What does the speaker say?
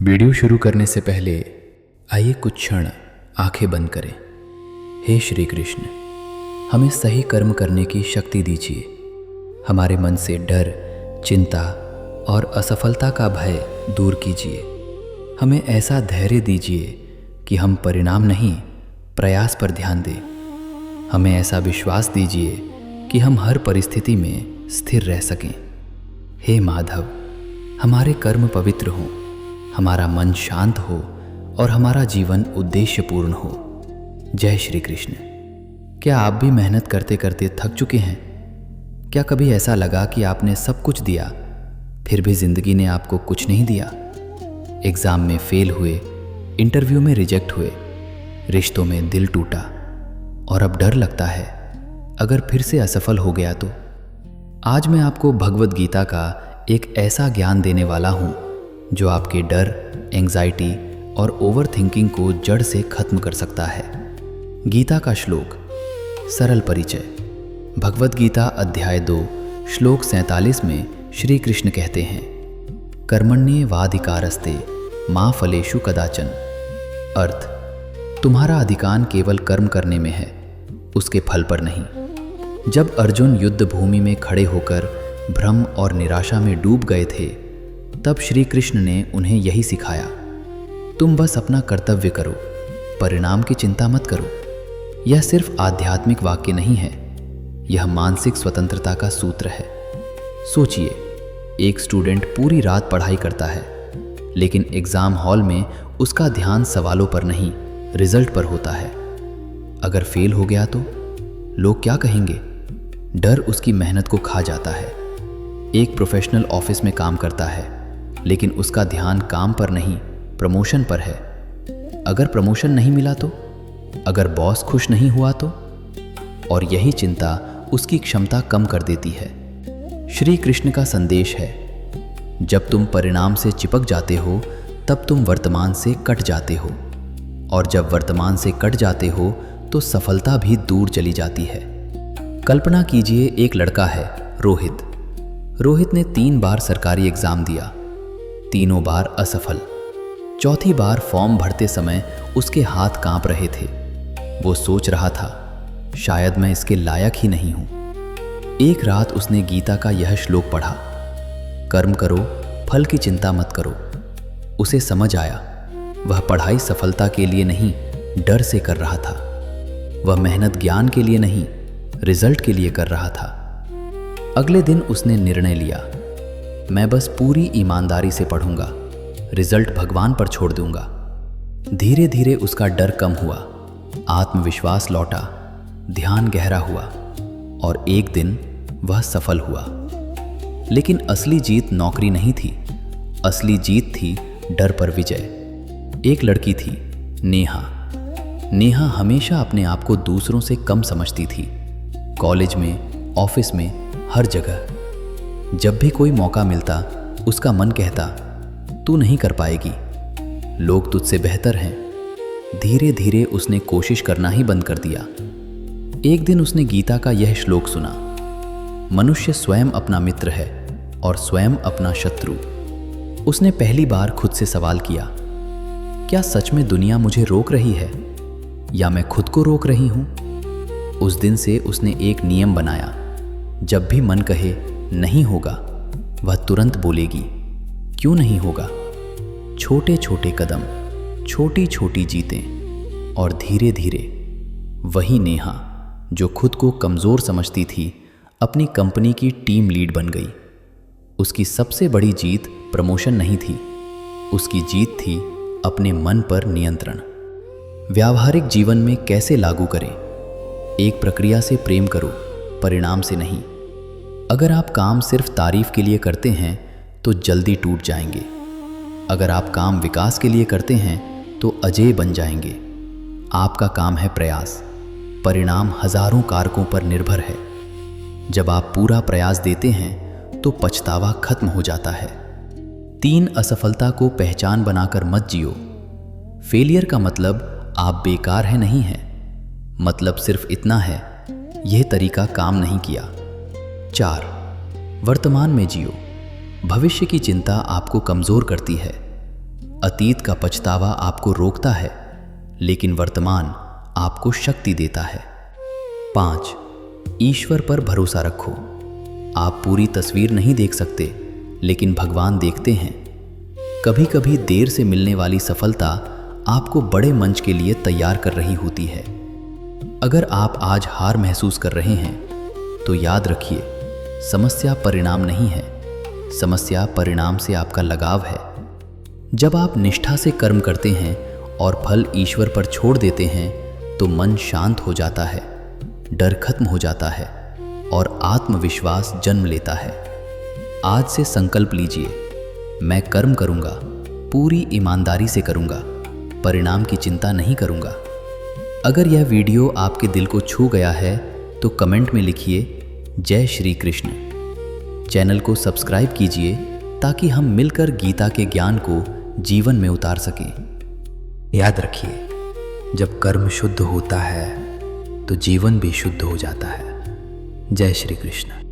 Video शुरू करने से पहले आइए कुछ क्षण आंखें बंद करें। हे श्री कृष्ण, हमें सही कर्म करने की शक्ति दीजिए। हमारे मन से डर, चिंता और असफलता का भय दूर कीजिए। हमें ऐसा धैर्य दीजिए कि हम परिणाम नहीं, प्रयास पर ध्यान दें। हमें ऐसा विश्वास दीजिए कि हम हर परिस्थिति में स्थिर रह सकें। हे माधव, हमारे कर्म पवित्र हों, हमारा मन शांत हो और हमारा जीवन उद्देश्यपूर्ण हो। जय श्री कृष्ण। क्या आप भी मेहनत करते करते थक चुके हैं? क्या कभी ऐसा लगा कि आपने सब कुछ दिया, फिर भी जिंदगी ने आपको कुछ नहीं दिया? एग्जाम में फेल हुए, इंटरव्यू में रिजेक्ट हुए, रिश्तों में दिल टूटा और अब डर लगता है अगर फिर से असफल हो गया तो? आज मैं आपको भगवद गीता का एक ऐसा ज्ञान देने वाला हूं जो आपके डर, एंजाइटी और ओवर थिंकिंग को जड़ से खत्म कर सकता है। गीता का श्लोक। सरल परिचय। भगवद गीता अध्याय 2 श्लोक 47 में श्री कृष्ण कहते हैं, कर्मण्येवाधिकारस्ते मा फलेषु कदाचन। अर्थ, तुम्हारा अधिकार केवल कर्म करने में है, उसके फल पर नहीं। जब अर्जुन युद्ध भूमि में खड़े होकर भ्रम और निराशा में डूब गए थे, तब श्री कृष्ण ने उन्हें यही सिखाया, तुम बस अपना कर्तव्य करो, परिणाम की चिंता मत करो। यह सिर्फ आध्यात्मिक वाक्य नहीं है, यह मानसिक स्वतंत्रता का सूत्र है। सोचिए, एक स्टूडेंट पूरी रात पढ़ाई करता है, लेकिन एग्जाम हॉल में उसका ध्यान सवालों पर नहीं, रिजल्ट पर होता है। अगर फेल हो गया तो लोग क्या कहेंगे? डर उसकी मेहनत को खा जाता है। एक प्रोफेशनल ऑफिस में काम करता है, लेकिन उसका ध्यान काम पर नहीं, प्रमोशन पर है। अगर प्रमोशन नहीं मिला तो? अगर बॉस खुश नहीं हुआ तो? और यही चिंता उसकी क्षमता कम कर देती है। श्री कृष्ण का संदेश है, जब तुम परिणाम से चिपक जाते हो तब तुम वर्तमान से कट जाते हो, और जब वर्तमान से कट जाते हो तो सफलता भी दूर चली जाती है। कल्पना कीजिए, एक लड़का है रोहित। रोहित ने 3 बार सरकारी एग्जाम दिया, तीनों बार असफल। चौथी बार फॉर्म भरते समय उसके हाथ कांप रहे थे। वो सोच रहा था, शायद मैं इसके लायक ही नहीं हूं। एक रात उसने गीता का यह श्लोक पढ़ा, कर्म करो, फल की चिंता मत करो। उसे समझ आया, वह पढ़ाई सफलता के लिए नहीं, डर से कर रहा था। वह मेहनत ज्ञान के लिए नहीं, रिजल्ट के लिए कर रहा था। अगले दिन उसने निर्णय लिया, मैं बस पूरी ईमानदारी से पढ़ूंगा, रिजल्ट भगवान पर छोड़ दूंगा। धीरे धीरे उसका डर कम हुआ, आत्मविश्वास लौटा, ध्यान गहरा हुआ और एक दिन वह सफल हुआ। लेकिन असली जीत नौकरी नहीं थी, असली जीत थी डर पर विजय। एक लड़की थी, नेहा। नेहा हमेशा अपने आप को दूसरों से कम समझती थी। कॉलेज में, ऑफिस में, हर जगह जब भी कोई मौका मिलता, उसका मन कहता, तू नहीं कर पाएगी, लोग तुझसे बेहतर हैं। धीरे धीरे उसने कोशिश करना ही बंद कर दिया। एक दिन उसने गीता का यह श्लोक सुना, मनुष्य स्वयं अपना मित्र है और स्वयं अपना शत्रु। उसने पहली बार खुद से सवाल किया, क्या सच में दुनिया मुझे रोक रही है या मैं खुद को रोक रही हूं? उस दिन से उसने एक नियम बनाया, जब भी मन कहे नहीं होगा, वह तुरंत बोलेगी, क्यों नहीं होगा? छोटे छोटे कदम, छोटी छोटी जीतें, और धीरे धीरे वही नेहा जो खुद को कमज़ोर समझती थी, अपनी कंपनी की टीम लीड बन गई। उसकी सबसे बड़ी जीत प्रमोशन नहीं थी, उसकी जीत थी अपने मन पर नियंत्रण। व्यावहारिक जीवन में कैसे लागू करें? एक प्रक्रिया से प्रेम करो, परिणाम से नहीं। अगर आप काम सिर्फ तारीफ के लिए करते हैं तो जल्दी टूट जाएंगे। अगर आप काम विकास के लिए करते हैं तो अजेय बन जाएंगे। आपका काम है प्रयास, परिणाम हजारों कारकों पर निर्भर है। जब आप पूरा प्रयास देते हैं तो पछतावा खत्म हो जाता है। 3 असफलता को पहचान बनाकर मत जियो। फेलियर का मतलब आप बेकार हैं नहीं है, मतलब सिर्फ इतना है, यह तरीका काम नहीं किया। 4, वर्तमान में जियो। भविष्य की चिंता आपको कमजोर करती है। अतीत का पछतावा आपको रोकता है, लेकिन वर्तमान आपको शक्ति देता है। 5. ईश्वर पर भरोसा रखो। आप पूरी तस्वीर नहीं देख सकते, लेकिन भगवान देखते हैं। कभी कभी देर से मिलने वाली सफलता आपको बड़े मंच के लिए तैयार कर रही होती है। अगर आप आज हार महसूस कर रहे हैं तो याद रखिए, समस्या परिणाम नहीं है, समस्या परिणाम से आपका लगाव है। जब आप निष्ठा से कर्म करते हैं और फल ईश्वर पर छोड़ देते हैं तो मन शांत हो जाता है, डर खत्म हो जाता है और आत्मविश्वास जन्म लेता है। आज से संकल्प लीजिए, मैं कर्म करूंगा, पूरी ईमानदारी से करूंगा, परिणाम की चिंता नहीं करूंगा। अगर यह वीडियो आपके दिल को छू गया है तो कमेंट में लिखिए जय श्री कृष्ण। चैनल को सब्सक्राइब कीजिए ताकि हम मिलकर गीता के ज्ञान को जीवन में उतार सकें। याद रखिए, जब कर्म शुद्ध होता है तो जीवन भी शुद्ध हो जाता है। जय श्री कृष्ण।